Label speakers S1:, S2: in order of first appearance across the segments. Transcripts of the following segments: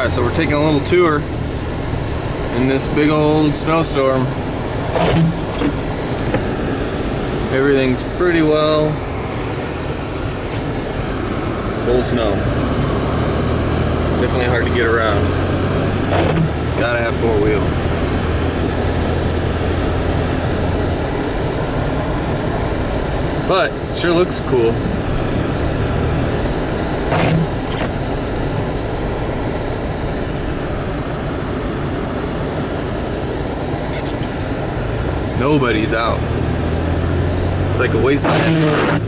S1: Alright, so we're taking a little tour in this big old snowstorm. Everything's pretty well full snow. Definitely hard to get around. Gotta have four-wheel. But it sure looks cool. Nobody's out. It's like a wasteland.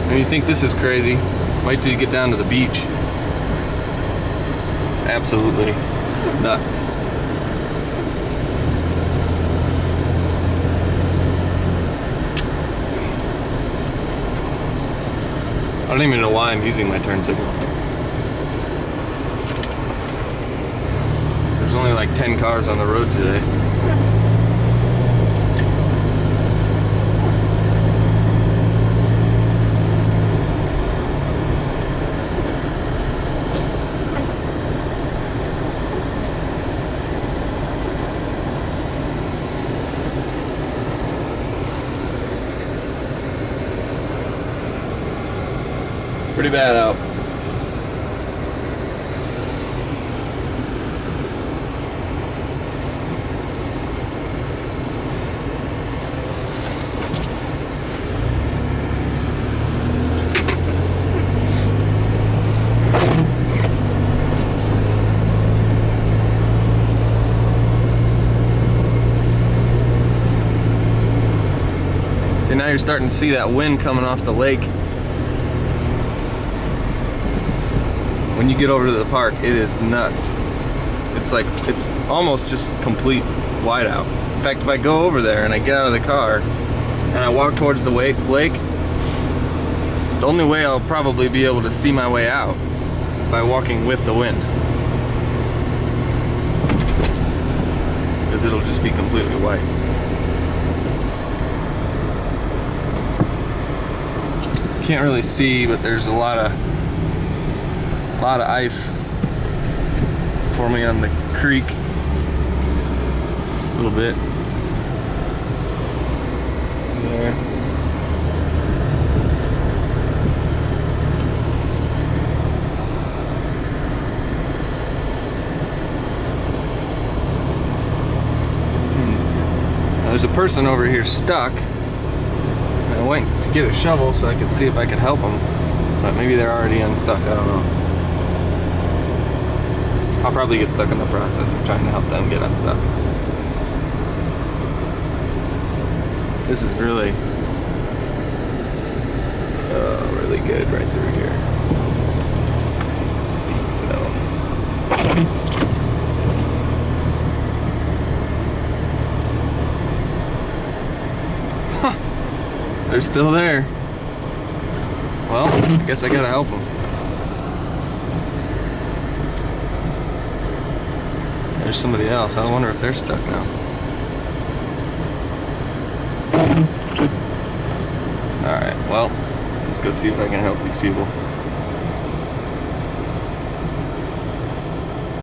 S1: And you think this is crazy, wait till you get down to the beach. It's absolutely nuts. I don't even know why I'm using my turn signal. There's only like 10 cars on the road today. Pretty bad out. See, now you're starting to see that wind coming off the lake. When you get over to the park, it is nuts. It's like, it's almost just complete whiteout. In fact, if I go over there and I get out of the car and I walk towards the lake, the only way I'll probably be able to see my way out is by walking with the wind. Because it'll just be completely white. Can't really see, but there's a lot of ice forming on the creek. A little bit. There. Now, there's a person over here stuck. I went to get a shovel so I could see if I could help them, but maybe they're already unstuck. I don't know. I'll probably get stuck in the process of trying to help them get unstuck. This is really good right through here. Deep snow. Huh. They're still there. Well, I guess I gotta help them. There's somebody else. I wonder if they're stuck now. Alright, well, let's go see if I can help these people.